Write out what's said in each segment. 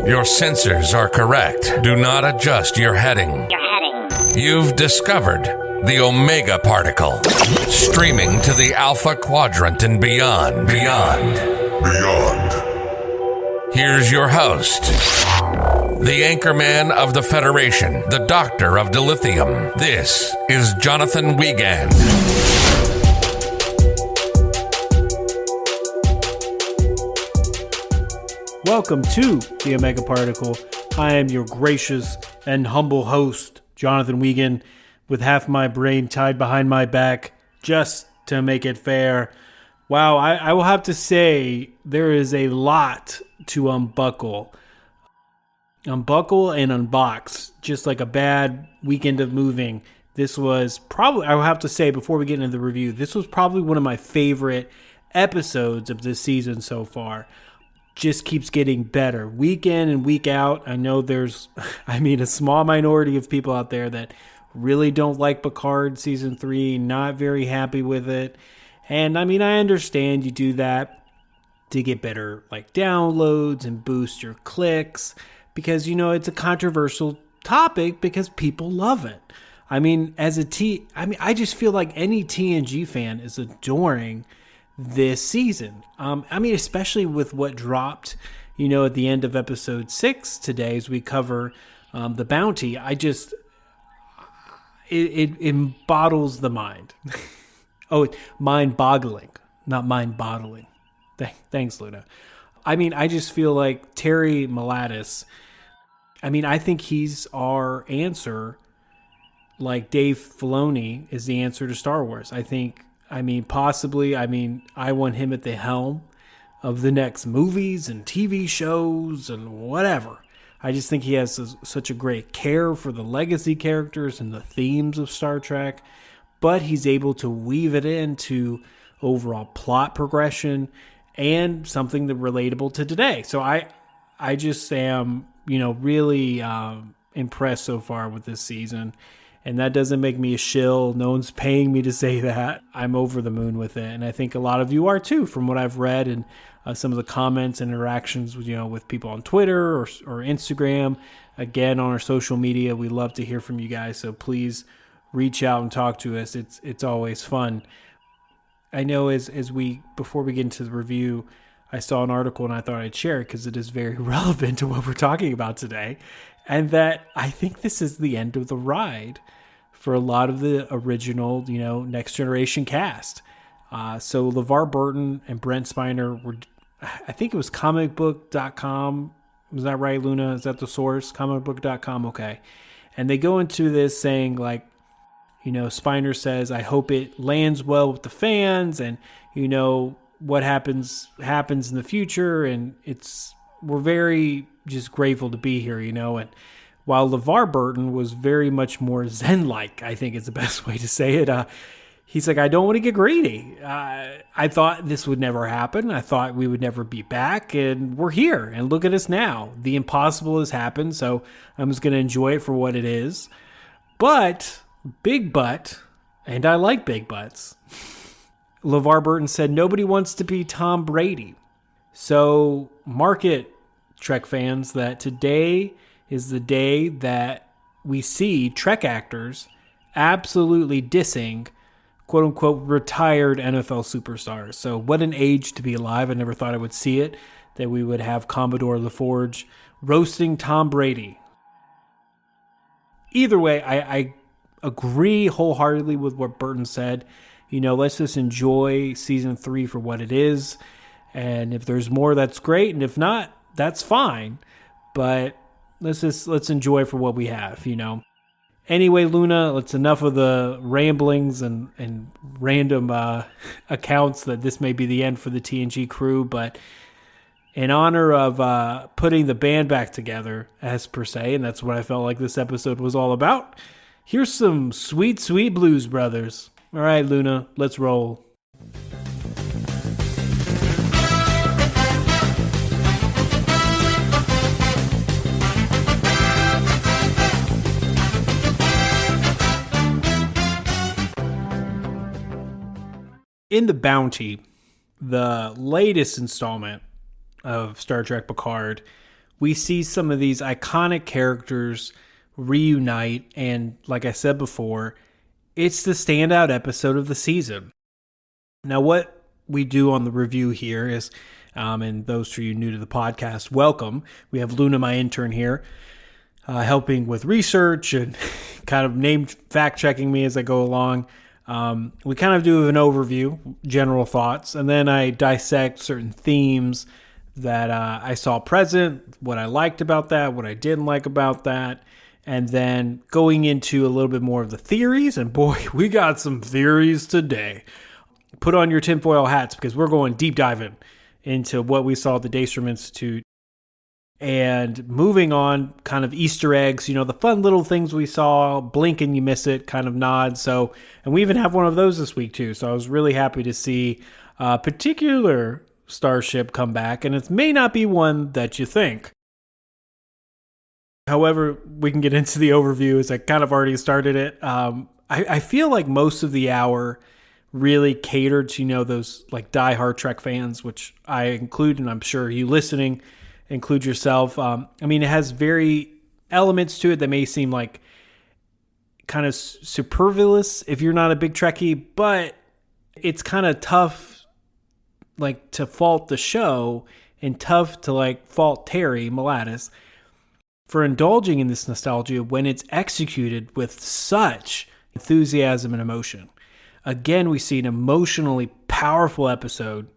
Your sensors are correct. Do not adjust your heading. You've discovered the Omega Particle, streaming to the Alpha Quadrant and beyond. Here's your host, the Anchorman of the Federation, the Doctor of Dilithium. This is Jonathan Wiegand. Welcome to the Omega Particle. I am your gracious and humble host, Jonathan Wiegand, with half my brain tied behind my back just to make it fair. Wow, I will have to say there is a lot to unbuckle. Unbuckle and unbox, just like a bad weekend of moving. This was probably, I will have to say before we get into the review, this was probably one of my favorite episodes of this season so far. Just keeps getting better week in and week out. I know there's, a small minority of people out there that really don't like Picard season 3, not very happy with it. And I understand you do that to get better like downloads and boost your clicks because, it's a controversial topic because people love it. I just feel like any TNG fan is adoring this season. Especially with what dropped, at the end of episode 6 today as we cover the bounty. It boggles the mind. Mind-boggling, not mind-boggling. Thanks, Luna. I just feel like Terry Melatis, I think he's our answer, like Dave Filoni is the answer to Star Wars. Possibly, I want him at the helm of the next movies and TV shows and whatever. I just think he has such a great care for the legacy characters and the themes of Star Trek, but he's able to weave it into overall plot progression and something that relatable to today. So I just am, really impressed so far with this season. And that doesn't make me a shill. No one's paying me to say that. I'm over the moon with it. And I think a lot of you are too, from what I've read and some of the comments and interactions with people on Twitter or Instagram. Again, on our social media, we love to hear from you guys. So please reach out and talk to us. It's always fun. I know before we get into the review, I saw an article and I thought I'd share it because it is very relevant to what we're talking about today. And that I think this is the end of the ride for a lot of the original, Next Generation cast. So LeVar Burton and Brent Spiner were, I think it was comicbook.com. Was that right, Luna? Is that the source? Comicbook.com? Okay. And they go into this saying Spiner says, I hope it lands well with the fans and, what happens in the future. And we're very just grateful to be here, and while LeVar Burton was very much more Zen-like, I think is the best way to say it. He's like, I don't want to get greedy. I thought this would never happen. I thought we would never be back, and we're here, and look at us now. The impossible has happened, so I'm just going to enjoy it for what it is. But, big but, and I like big buts, LeVar Burton said nobody wants to be Tom Brady. So, mark it, Trek fans, that today is the day that we see Trek actors absolutely dissing quote-unquote retired NFL superstars. So what an age to be alive. I never thought I would see it, that we would have Commodore LaForge roasting Tom Brady. Either way, I agree wholeheartedly with what Burton said. Let's just enjoy season 3 for what it is. And if there's more, that's great. And if not, that's fine. But let's enjoy for what we have, Anyway, Luna, it's enough of the ramblings and random accounts that this may be the end for the TNG crew. But in honor of putting the band back together, as per se, and that's what I felt like this episode was all about, here's some sweet, sweet Blues Brothers. All right, Luna, let's roll. In The Bounty, the latest installment of Star Trek Picard, we see some of these iconic characters reunite. And like I said before, it's the standout episode of the season. Now, what we do on the review here is, and those of you new to the podcast, welcome. We have Luna, my intern here, helping with research and kind of name fact-checking me as I go along. We kind of do an overview, general thoughts, and then I dissect certain themes that I saw present, what I liked about that, what I didn't like about that, and then going into a little bit more of the theories. And boy, we got some theories today. Put on your tinfoil hats because we're going deep diving into what we saw at the Daystrom Institute. And moving on, kind of Easter eggs, the fun little things we saw, blink and you miss it kind of nod. So, and we even have one of those this week too. So I was really happy to see a particular starship come back, and it may not be one that you think. However, we can get into the overview as I kind of already started it. I feel like most of the hour really catered to, those like diehard Trek fans, which I include, and I'm sure you listening include yourself. It has very elements to it that may seem like kind of superfluous if you're not a big Trekkie, but it's kind of tough, like, to fault the show and tough to like fault Terry Melatis for indulging in this nostalgia when it's executed with such enthusiasm and emotion. Again, we see an emotionally powerful episode,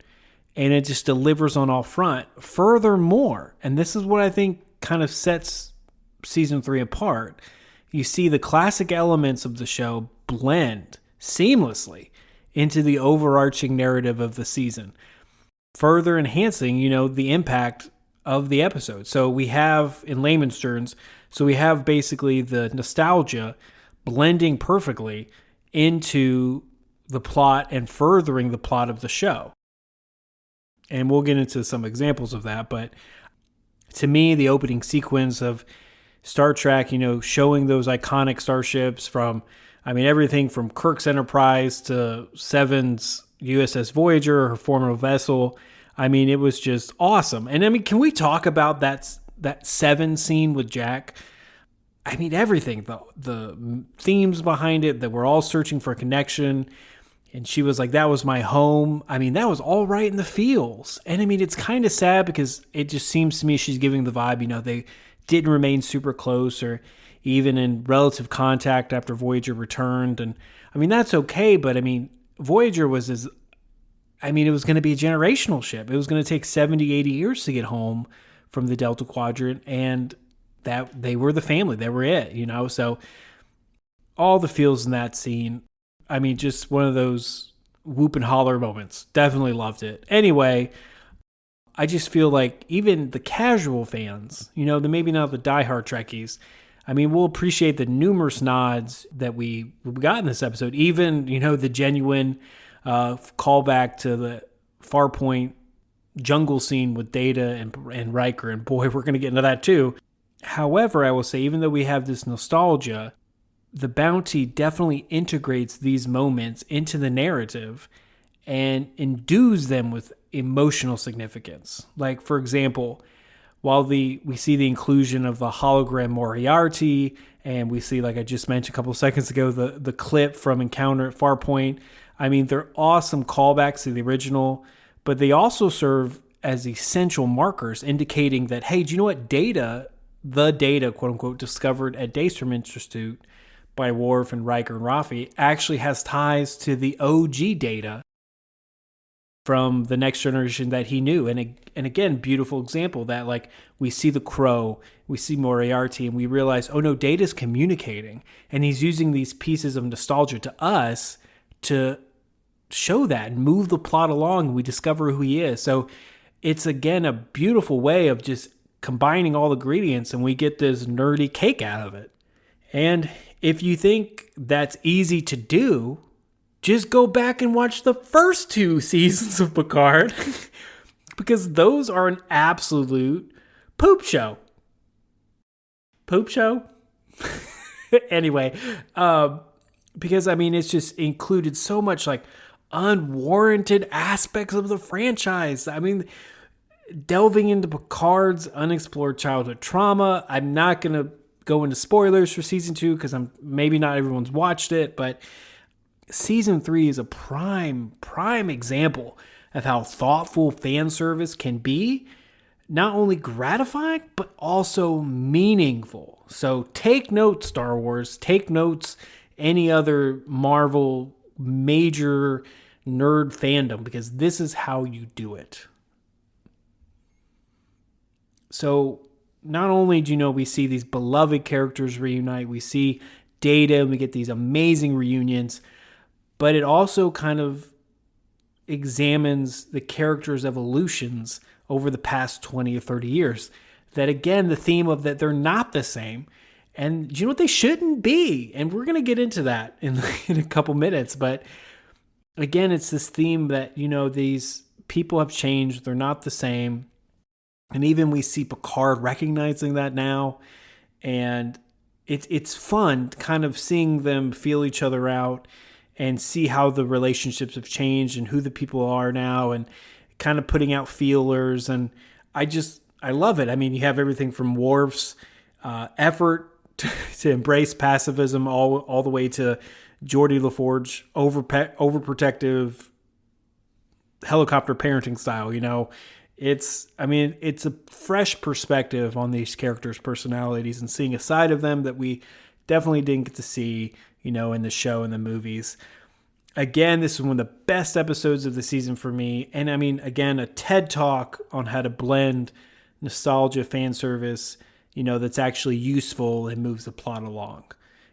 and it just delivers on all front. Furthermore, and this is what I think kind of sets season 3 apart, you see the classic elements of the show blend seamlessly into the overarching narrative of the season, further enhancing, the impact of the episode. So we have, in layman's terms, we have basically the nostalgia blending perfectly into the plot and furthering the plot of the show. And we'll get into some examples of that. But to me, the opening sequence of Star Trek, showing those iconic starships from, everything from Kirk's Enterprise to Seven's USS Voyager, her former vessel. It was just awesome. And can we talk about that Seven scene with Jack? Everything, the themes behind it, that we're all searching for a connection. And she was like, that was my home. That was all right in the feels. And it's kind of sad because it just seems to me she's giving the vibe, they didn't remain super close or even in relative contact after Voyager returned. And that's okay. But Voyager was it was going to be a generational ship. It was going to take 70, 80 years to get home from the Delta Quadrant. And that they were the family. They were it, So all the feels in that scene. Just one of those whoop and holler moments. Definitely loved it. Anyway, I just feel like even the casual fans, maybe not the diehard Trekkies, we'll appreciate the numerous nods that we got in this episode. Even, the genuine callback to the Farpoint jungle scene with Data and Riker. And boy, we're going to get into that too. However, I will say, even though we have this nostalgia, the Bounty definitely integrates these moments into the narrative and endues them with emotional significance. Like, for example, while we see the inclusion of the hologram Moriarty, and we see, like I just mentioned a couple of seconds ago, the clip from Encounter at Farpoint, they're awesome callbacks to the original, but they also serve as essential markers indicating that, hey, do you know what the data, quote unquote, discovered at Daystrom Institute by Worf and Riker and Raffi actually has ties to the OG Data from the Next Generation that he knew. And again, beautiful example that, like, we see the Crow, we see Moriarty, and we realize, oh no, Data's communicating, and he's using these pieces of nostalgia to us to show that and move the plot along, and we discover who he is. So it's, again, a beautiful way of just combining all the ingredients, and we get this nerdy cake out of it. And if you think that's easy to do, just go back and watch the first 2 seasons of Picard because those are an absolute poop show. Poop show? Anyway, because, it's just included so much, like, unwarranted aspects of the franchise. delving into Picard's unexplored childhood trauma. I'm not going to go into spoilers for season 2 because maybe not everyone's watched it, but season 3 is a prime example of how thoughtful fan service can be, not only gratifying, but also meaningful. So take notes, Star Wars. Take notes, any other Marvel major nerd fandom, because this is how you do it. So not only do we see these beloved characters reunite, we see Data, and we get these amazing reunions, but it also kind of examines the characters' evolutions over the past 20 or 30 years. That, again, the theme of that they're not the same. And you know what? They shouldn't be. And we're going to get into that in a couple minutes. But again, it's this theme that, these people have changed. They're not the same. And even we see Picard recognizing that now. And it's fun kind of seeing them feel each other out and see how the relationships have changed and who the people are now, and kind of putting out feelers. And I love it. I mean, you have everything from Worf's effort to embrace pacifism all the way to Geordi LaForge overprotective helicopter parenting style. It's a fresh perspective on these characters' personalities and seeing a side of them that we definitely didn't get to see, in the show and the movies. Again, this is one of the best episodes of the season for me. And again, a TED Talk on how to blend nostalgia, fan service, that's actually useful and moves the plot along.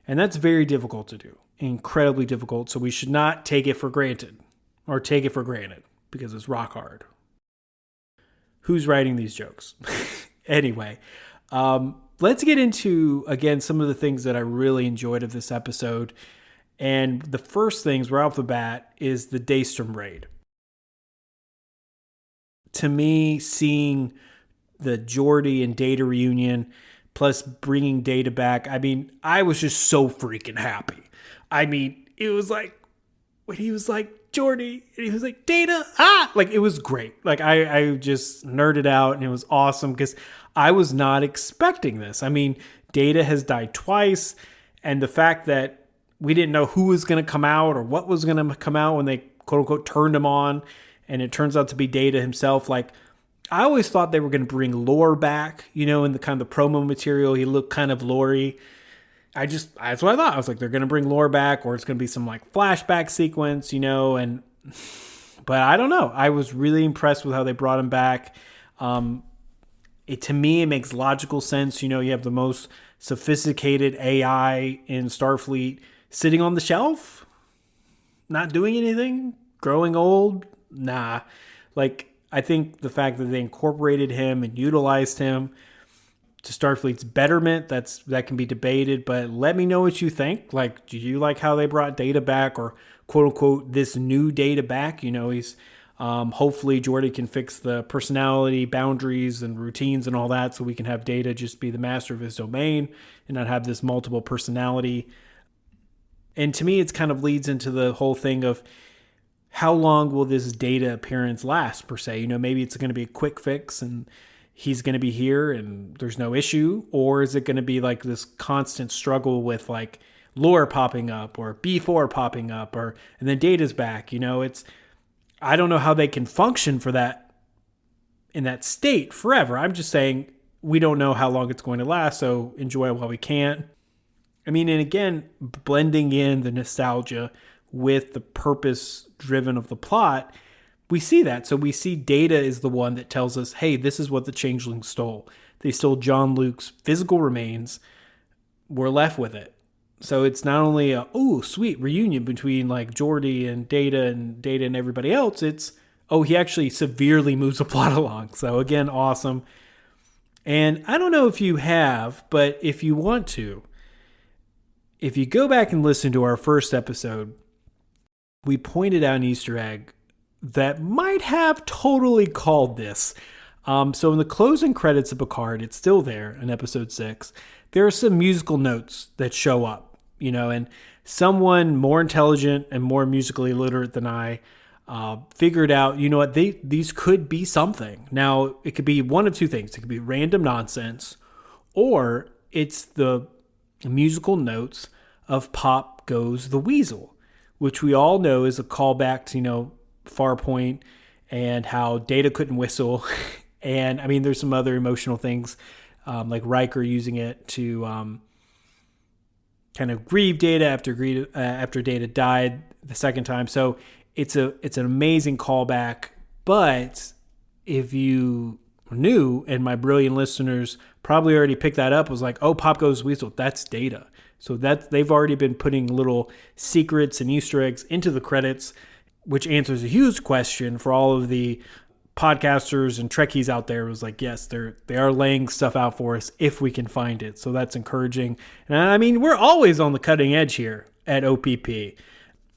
And that's very difficult to do, incredibly difficult. So we should not take it for granted because it's rock hard. Who's writing these jokes? Anyway, let's get into, again, some of the things that I really enjoyed of this episode. And the first things right off the bat is the Daystrom raid. To me, seeing the Geordi and Data reunion, plus bringing Data back, I was just so freaking happy. It was like, when he was like, Geordi, and he was like, Data, it was great. I just nerded out, and it was awesome because I was not expecting this. Data has died twice, and the fact that we didn't know who was going to come out or what was going to come out when they quote unquote turned him on, and it turns out to be Data himself. I always thought they were going to bring Lore back, in the kind of the promo material. He looked kind of Lore-y. That's what I thought. I was like, they're going to bring Lore back, or it's going to be some flashback sequence, but I don't know. I was really impressed with how they brought him back. To me, it makes logical sense. You have the most sophisticated AI in Starfleet sitting on the shelf, not doing anything, growing old. Nah. I think the fact that they incorporated him and utilized him to Starfleet's betterment, that can be debated, but let me know what you think. Do you like how they brought Data back, or quote unquote this new Data back? He's hopefully Geordi can fix the personality boundaries and routines and all that, so we can have Data just be the master of his domain and not have this multiple personality. And to me, it's kind of leads into the whole thing of how long will this Data appearance last, per se. Maybe it's going to be a quick fix and he's going to be here and there's no issue, or is it going to be this constant struggle with Lore popping up or B4 popping up, and then Data's back. I don't know how they can function for that in that state forever. I'm just saying we don't know how long it's going to last, so enjoy it while we can. And again, blending in the nostalgia with the purpose driven of the plot, we see that. So we see Data is the one that tells us, hey, this is what the changelings stole. They stole John Luke's physical remains. We're left with it. So it's not only a, sweet reunion between Geordi and Data and everybody else. It's, he actually severely moves the plot along. So again, awesome. And I don't know if you have, but if you want to, if you go back and listen to our first episode, we pointed out an Easter egg that might have totally called this. So in the closing credits of Picard, it's still there in episode 6. There are some musical notes that show up, and someone more intelligent and more musically literate than I figured out, you know what, these could be something. Now, it could be one of two things. It could be random nonsense, or it's the musical notes of Pop Goes the Weasel, which we all know is a callback to, Farpoint and how Data couldn't whistle. And, I mean, there's some other emotional things, like Riker using it to kind of grieve Data after Data died the second time. So it's an amazing callback. But if you knew, and my brilliant listeners probably already picked that up, was like, oh, Pop Goes Weasel, that's Data. So that they've already been putting little secrets and Easter eggs into the credits, which answers a huge question for all of the podcasters and Trekkies out there. It was like, yes, they are laying stuff out for us if we can find it. So that's encouraging. And I mean, we're always on the cutting edge here at OPP,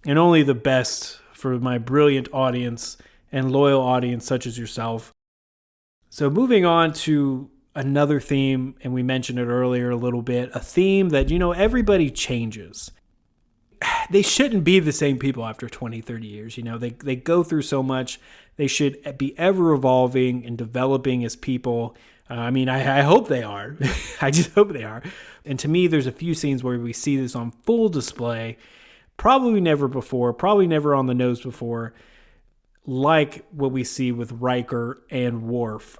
and only the best for my brilliant audience and loyal audience such as yourself. So moving on to another theme, and we mentioned it earlier a little bit, a theme that, everybody changes. They shouldn't be the same people after 20, 30 years. They go through so much. They should be ever evolving and developing as people. I hope they are. I just hope they are. And to me, there's a few scenes where we see this on full display. Probably never before, probably never on the nose before, like what we see with Riker and Worf.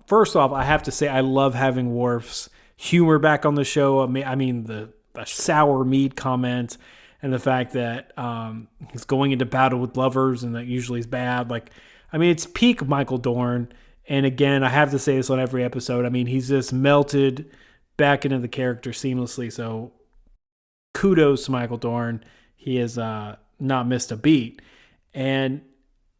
First off, I have to say I love having Worf's humor back on the show. The sour meat comment and the fact that he's going into battle with lovers and that usually is bad. It's peak Michael Dorn. And again, I have to say this on every episode. He's just melted back into the character seamlessly. So kudos to Michael Dorn. He has not missed a beat. And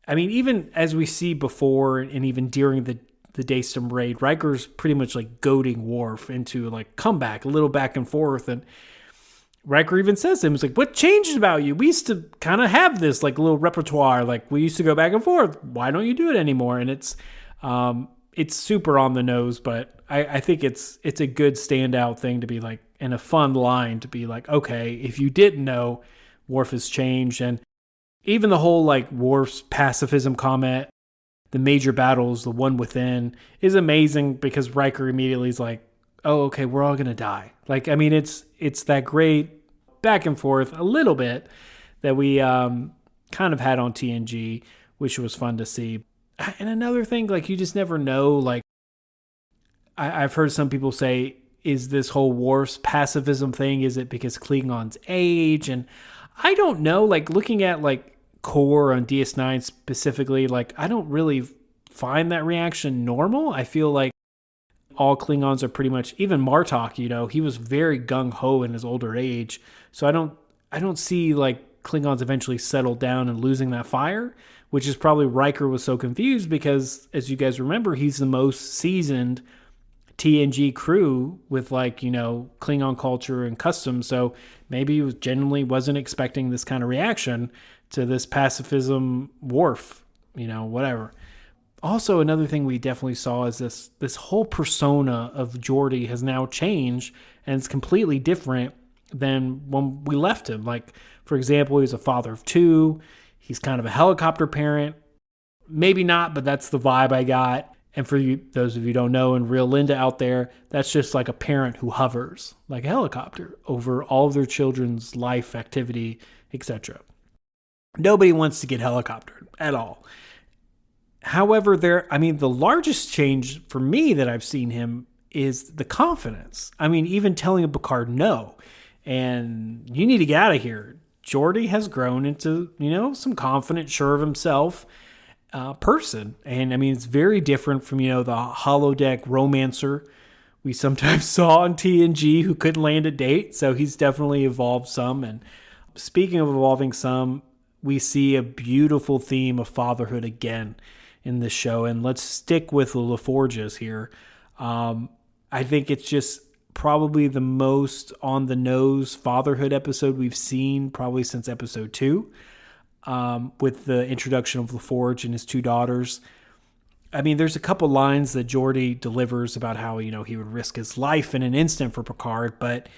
even as we see before and even during the Daystum raid, Riker's pretty much like goading Worf into like comeback, a little back and forth. And Riker even says to him, it's like, what changed about you? We used to kind of have this like little repertoire. Like we used to go back and forth. Why don't you do it anymore? And it's super on the nose, but I think it's a good standout thing to be like, and a fun line to be like, okay, if you didn't know, Worf has changed. And even the whole like Worf's pacifism comment, the major battles, the one within, is amazing because Riker immediately is like, oh, okay, we're all going to die. It's that great back and forth a little bit that we kind of had on TNG, which was fun to see. And another thing, like you just never know, like I've heard some people say, is this whole Worf's pacifism thing, is it because Klingons age? And I don't know, like looking at like Core on DS9 specifically, like I don't really find that reaction normal. I feel like all Klingons are pretty much, even Martok, he was very gung-ho in his older age. So I don't see like Klingons eventually settle down and losing that fire, which is probably Riker was so confused because, as you guys remember, he's the most seasoned TNG crew with like, Klingon culture and customs. So maybe he genuinely wasn't expecting this kind of reaction to this pacifism Worf, whatever. Also, another thing we definitely saw is this whole persona of Geordi has now changed, and it's completely different than when we left him. Like, for example, he's a father of two. He's kind of a helicopter parent. Maybe not, but that's the vibe I got. And for you, those of you who don't know, and real Linda out there, that's just like a parent who hovers like a helicopter over all of their children's life, activity, etc. Nobody wants to get helicoptered at all. However, the largest change for me that I've seen him is the confidence. Even telling a Picard no, and you need to get out of here. Geordi has grown into, some confident, sure of himself person. And it's very different from, the holodeck romancer we sometimes saw on TNG who couldn't land a date. So he's definitely evolved some. And speaking of evolving some, we see a beautiful theme of fatherhood again in this show. And let's stick with the LaForges here. I think it's just probably the most on the nose fatherhood episode we've seen probably since episode 2, with the introduction of LaForge and his two daughters. There's a couple lines that Geordi delivers about how, he would risk his life in an instant for Picard, but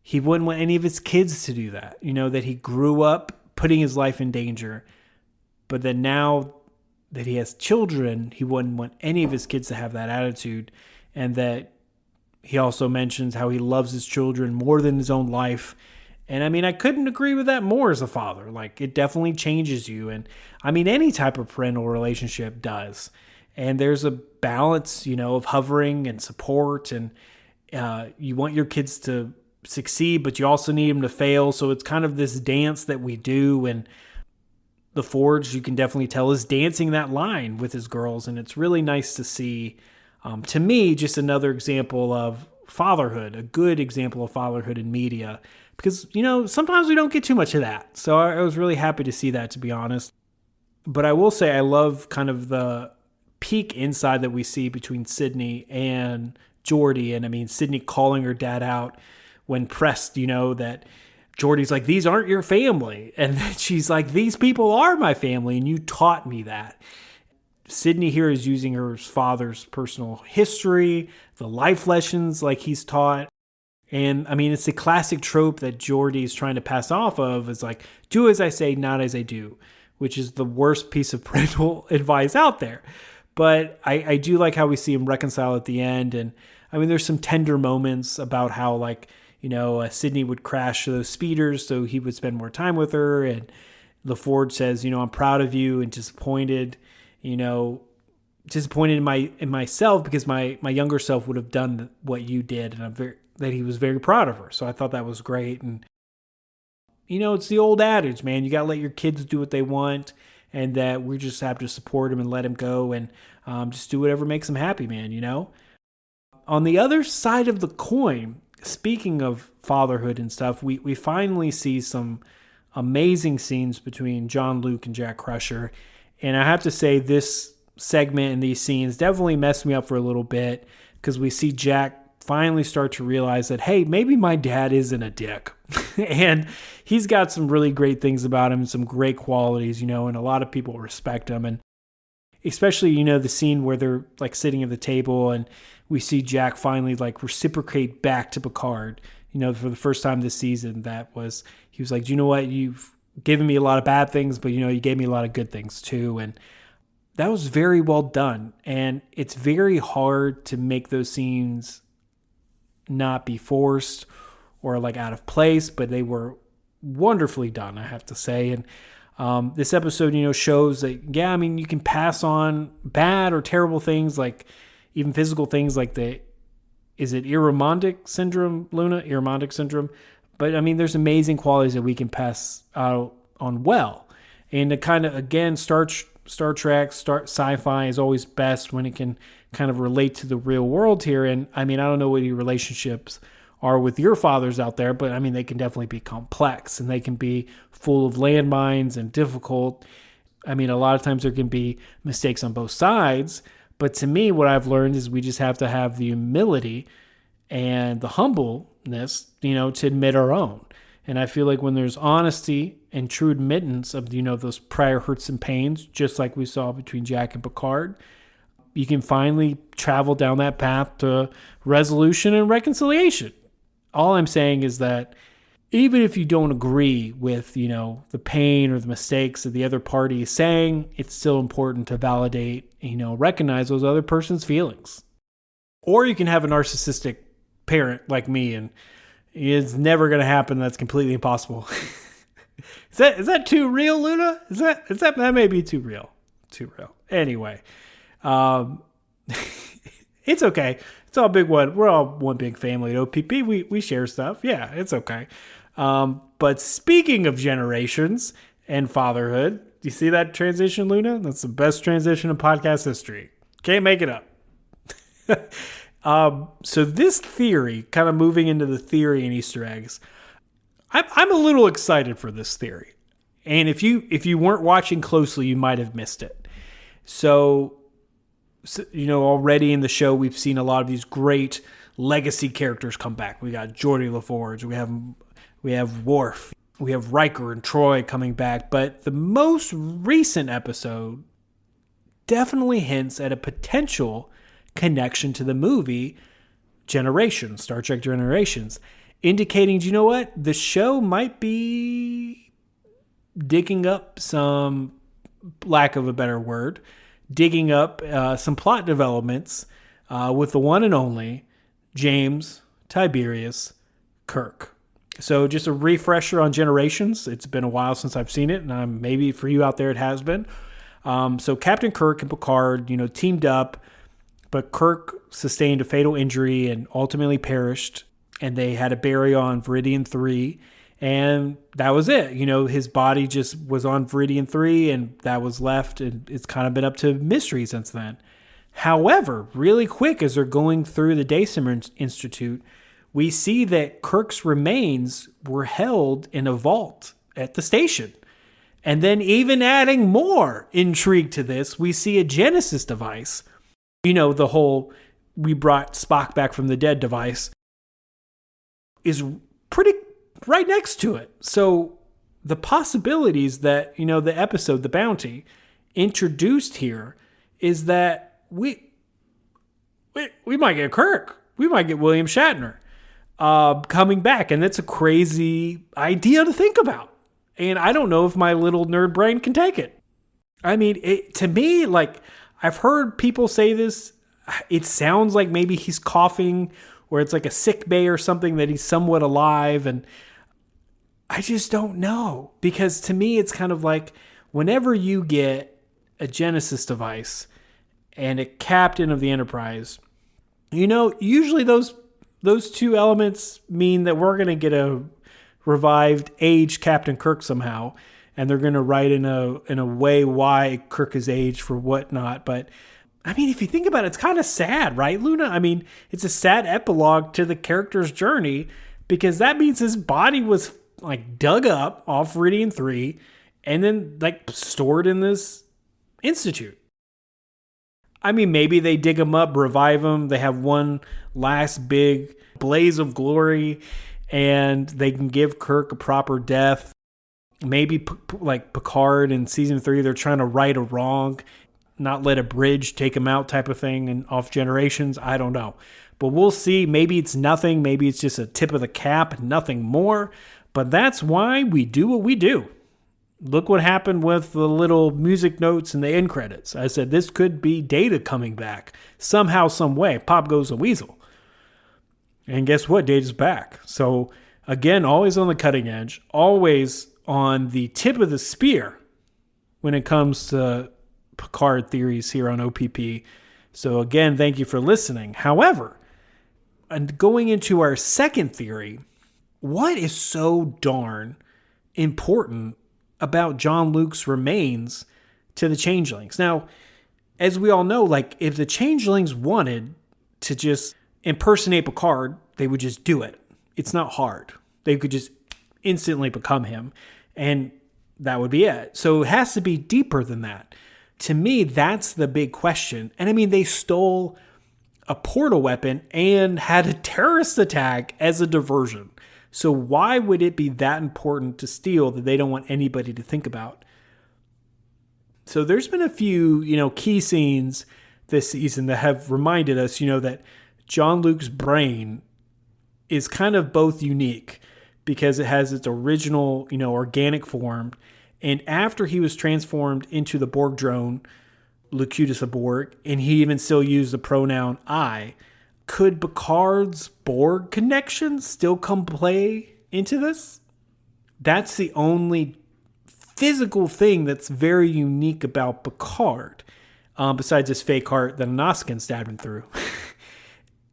he wouldn't want any of his kids to do that. That he grew up putting his life in danger. but then now that he has children, he wouldn't want any of his kids to have that attitude. And that he also mentions how he loves his children more than his own life. And I mean, I couldn't agree with that more as a father. Like, it definitely changes you. And I mean, any type of parental relationship does. And there's a balance, of hovering and support. And you want your kids to succeed, but you also need them to fail. So it's kind of this dance that we do. And the Forge, you can definitely tell, is dancing that line with his girls. And it's really nice to see, to me, just another example of fatherhood, a good example of fatherhood in media. Because, sometimes we don't get too much of that. So I was really happy to see that, to be honest. But I will say I love kind of the peek inside that we see between Sydney and Geordi. And I mean, Sydney calling her dad out when pressed, that Geordi's like, these aren't your family. And then she's like, these people are my family. And you taught me that. Sydney here is using her father's personal history, the life lessons like he's taught. And I mean, it's the classic trope that Geordi is trying to pass off of, is like, do as I say, not as I do, which is the worst piece of parental advice out there. But I do like how we see him reconcile at the end. And I mean, there's some tender moments about how, like, Sydney would crash those speeders so he would spend more time with her. And LaForge says, I'm proud of you and disappointed, disappointed in myself because my younger self would have done what you did. And that he was very proud of her. So I thought that was great. And, it's the old adage, man, you got to let your kids do what they want, and that we just have to support them and let them go and just do whatever makes them happy, man, On the other side of the coin, speaking of fatherhood and stuff, we finally see some amazing scenes between John Luke and Jack Crusher. And I have to say, this segment and these scenes definitely messed me up for a little bit, because we see Jack finally start to realize that, hey, maybe my dad isn't a dick. And he's got some really great things about him, some great qualities, and a lot of people respect him. And especially, the scene where they're like sitting at the table and we see Jack finally like reciprocate back to Picard, for the first time this season. He was like, do you know what? You've given me a lot of bad things, but you gave me a lot of good things too. And that was very well done. And it's very hard to make those scenes not be forced or like out of place, but they were wonderfully done, I have to say. And this episode, shows that, yeah, I mean, you can pass on bad or terrible things, like even physical things like is it Irrimondic syndrome, Luna? Irrimondic syndrome. But I mean, there's amazing qualities that we can pass out on well. And to kind of, again, Star Trek, sci-fi is always best when it can kind of relate to the real world here. And I mean, I don't know what your relationships are with your fathers out there, but I mean, they can definitely be complex and they can be full of landmines and difficult. I mean, a lot of times there can be mistakes on both sides, but to me, what I've learned is we just have to have the humility and the humbleness, to admit our own. And I feel like when there's honesty and true admittance of, those prior hurts and pains, just like we saw between Jack and Picard, you can finally travel down that path to resolution and reconciliation. All I'm saying is that even if you don't agree with, the pain or the mistakes that the other party is saying, it's still important to validate, recognize those other person's feelings. Or you can have a narcissistic parent like me, and it's never going to happen. That's completely impossible. Is that too real, Luna? That may be too real. Too real. Anyway. It's okay. It's all big one. We're all one big family at OPP. We share stuff. Yeah, it's okay. But speaking of generations and fatherhood, do you see that transition, Luna? That's the best transition in podcast history. Can't make it up. So this theory, kind of moving into the theory and Easter eggs, I'm a little excited for this theory. And if you weren't watching closely, you might have missed it. So, already in the show, we've seen a lot of these great legacy characters come back. We got Geordi LaForge, we have Worf, we have Riker and Troy coming back. But the most recent episode definitely hints at a potential connection to the movie Generations, Star Trek Generations, indicating, do you know what? The show might be digging up some lack of a better word, digging up some plot developments with the one and only James Tiberius Kirk. So just a refresher on Generations. It's been a while since I've seen it, and maybe for you out there it has been. So Captain Kirk and Picard, teamed up, but Kirk sustained a fatal injury and ultimately perished, and they had a burial on Veridian 3, and that was it. His body just was on Veridian 3, and that was left, and it's kind of been up to mystery since then. However, really quick, as they're going through the Dacimer Institute, we see that Kirk's remains were held in a vault at the station. And then even adding more intrigue to this, we see a Genesis device. The whole "we brought Spock back from the dead" device is pretty right next to it. So the possibilities that, the episode, The Bounty, introduced here is that we might get Kirk. We might get William Shatner coming back. And that's a crazy idea to think about. And I don't know if my little nerd brain can take it. I mean, to me, I've heard people say this. It sounds like maybe he's coughing, or it's like a sick bay or something, that he's somewhat alive. And I just don't know. Because to me, it's kind of like whenever you get a Genesis device and a captain of the Enterprise, usually those two elements mean that we're going to get a revived aged Captain Kirk somehow, and they're going to write in a way why Kirk is aged for whatnot. But I mean, if you think about it, it's kind of sad, right, Luna? I mean, it's a sad epilogue to the character's journey, because that means his body was dug up off Veridian 3 and then stored in this institute. I mean, maybe they dig him up, revive him, they have one last big blaze of glory, and they can give Kirk a proper death. Maybe Picard in season 3, they're trying to right a wrong, not let a bridge take him out type of thing, and off Generations. I don't know. But we'll see. Maybe it's nothing. Maybe it's just a tip of the cap, nothing more. But that's why we do what we do. Look what happened with the little music notes and the end credits. I said this could be Data coming back somehow, some way. Pop goes the weasel. And guess what? Data's back. So again, always on the cutting edge, always on the tip of the spear when it comes to Picard theories here on OPP. So again, thank you for listening. However, and going into our second theory, what is so darn important about John Luke's remains to the Changelings? Now, as we all know, if the Changelings wanted to just impersonate Picard, they would just do it. It's not hard. They could just instantly become him, and that would be it. So it has to be deeper than that. To me, that's the big question. And I mean, they stole a portal weapon and had a terrorist attack as a diversion. So why would it be that important to steal that they don't want anybody to think about? So there's been a few, key scenes this season that have reminded us, that John Luke's brain is kind of both unique because it has its original, organic form. And after he was transformed into the Borg drone, Locutus of Borg, and he even still used the pronoun I, could Picard's Borg connection still come play into this? That's the only physical thing that's very unique about Picard, besides his fake heart that Anoskin stabbed him through,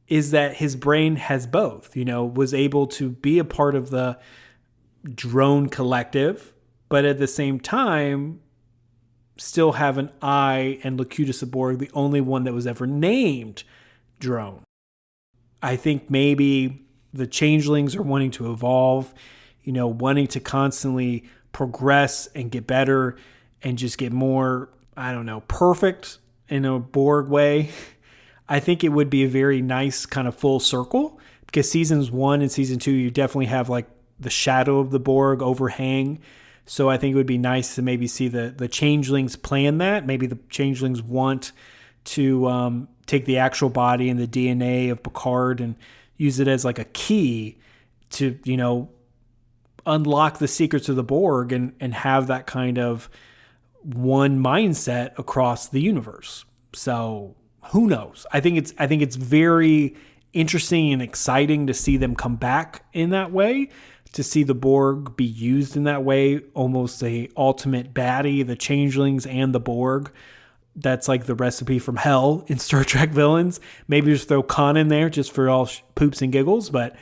is that his brain has both, was able to be a part of the drone collective, but at the same time, still have an I and Locutus of Borg, the only one that was ever named drone. I think maybe the Changelings are wanting to evolve, wanting to constantly progress and get better and just get more, perfect in a Borg way. I think it would be a very nice kind of full circle, because seasons 1 and season 2, you definitely have the shadow of the Borg overhang. So I think it would be nice to maybe see the Changelings plan that. Maybe the Changelings want to take the actual body and the DNA of Picard and use it as a key to, unlock the secrets of the Borg and have that kind of one mindset across the universe. So who knows? I think it's very interesting and exciting to see them come back in that way, to see the Borg be used in that way, almost a ultimate baddie, the changelings and the Borg. That's like the recipe from hell in Star Trek villains. Maybe just throw Khan in there just for all poops and giggles, but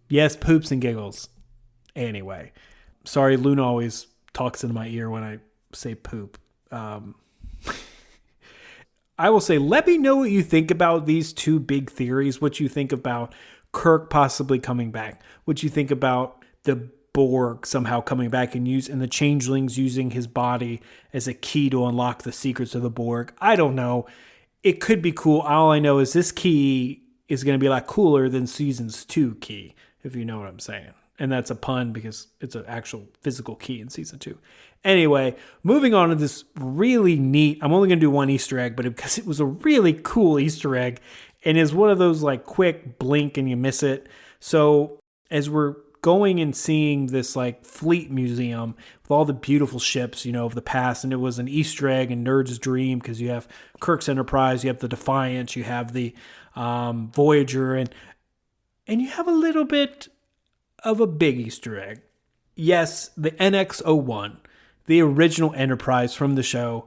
yes, poops and giggles. Anyway, sorry, Luna always talks into my ear when I say poop. I will say, let me know what you think about these two big theories, what you think about Kirk possibly coming back, what you think about the Borg somehow coming back and the changelings using his body as a key to unlock the secrets of the Borg. I don't know. It could be cool. All I know is this key is going to be a lot cooler than season's 2 key, if you know what I'm saying. And that's a pun because it's an actual physical key in season 2. Anyway, moving on to this really neat, I'm only going to do one Easter egg, but because it was a really cool Easter egg and is one of those like quick blink and you miss it. So as we're going and seeing this like fleet museum with all the beautiful ships, of the past, and it was an Easter egg and nerd's dream because you have Kirk's Enterprise, you have the Defiant, you have the Voyager, and you have a little bit of a big Easter egg. Yes, the NX-01, the original Enterprise from the show,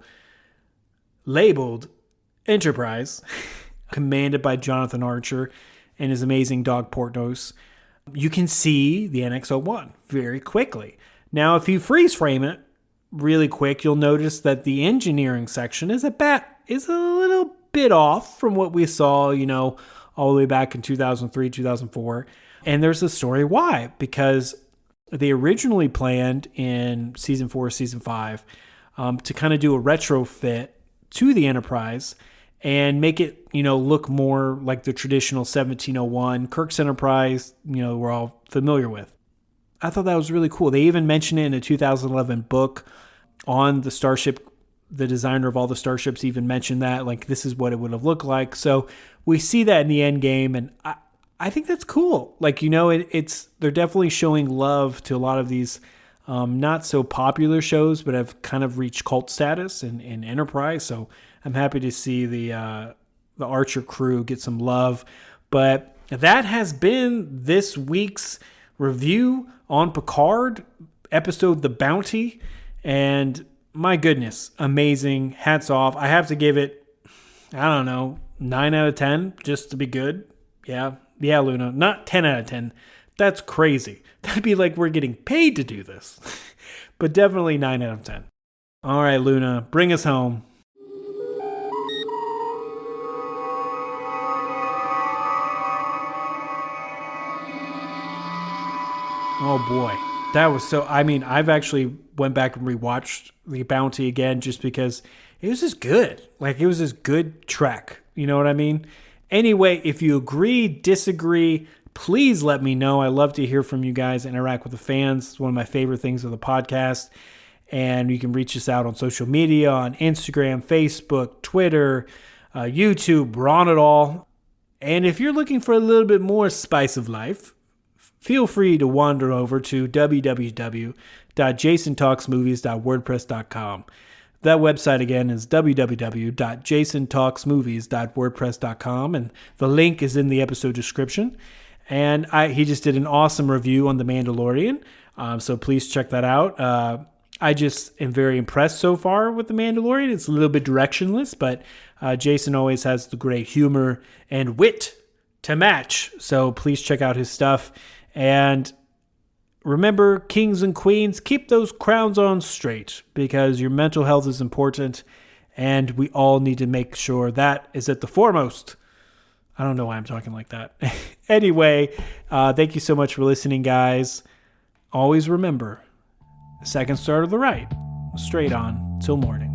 labeled Enterprise, commanded by Jonathan Archer and his amazing dog Portnos. You can see the NX-01 very quickly. Now, if you freeze frame it really quick, you'll notice that the engineering section is a little bit off from what we saw, all the way back in 2003, 2004. And there's a story why. Because they originally planned in season 4, season 5, to kind of do a retrofit to the Enterprise and make it, look more like the traditional 1701 Kirk's Enterprise, we're all familiar with. I thought that was really cool. They even mentioned it in a 2011 book on the starship. The designer of all the starships even mentioned that, like, this is what it would have looked like. So we see that in the end game, and I think that's cool. Like, they're definitely showing love to a lot of these not so popular shows, but have kind of reached cult status in Enterprise. So I'm happy to see the Archer crew get some love. But that has been this week's review on Picard, episode The Bounty. And my goodness, amazing. Hats off. I have to give it, 9 out of 10 just to be good. Yeah, Luna. Not 10 out of 10. That's crazy. That'd be like we're getting paid to do this. But definitely 9 out of 10. All right, Luna, bring us home. Oh boy, that was so. I've actually went back and rewatched The Bounty again just because it was just good. Like, it was this good Trek. You know what I mean? Anyway, if you agree, disagree, please let me know. I love to hear from you guys, interact with the fans. It's one of my favorite things of the podcast. And you can reach us out on social media, on Instagram, Facebook, Twitter, YouTube. We're on it all. And if you're looking for a little bit more spice of life, feel free to wander over to www.jasontalksmovies.wordpress.com. That website again is www.jasontalksmovies.wordpress.com, and the link is in the episode description. And he just did an awesome review on The Mandalorian, so please check that out. I just am very impressed so far with The Mandalorian. It's a little bit directionless, but Jason always has the great humor and wit to match. So please check out his stuff. And remember, kings and queens, keep those crowns on straight because your mental health is important and we all need to make sure that is at the foremost. I don't know why I'm talking like that. Anyway, thank you so much for listening, guys. Always remember, second star to the right, straight on till morning.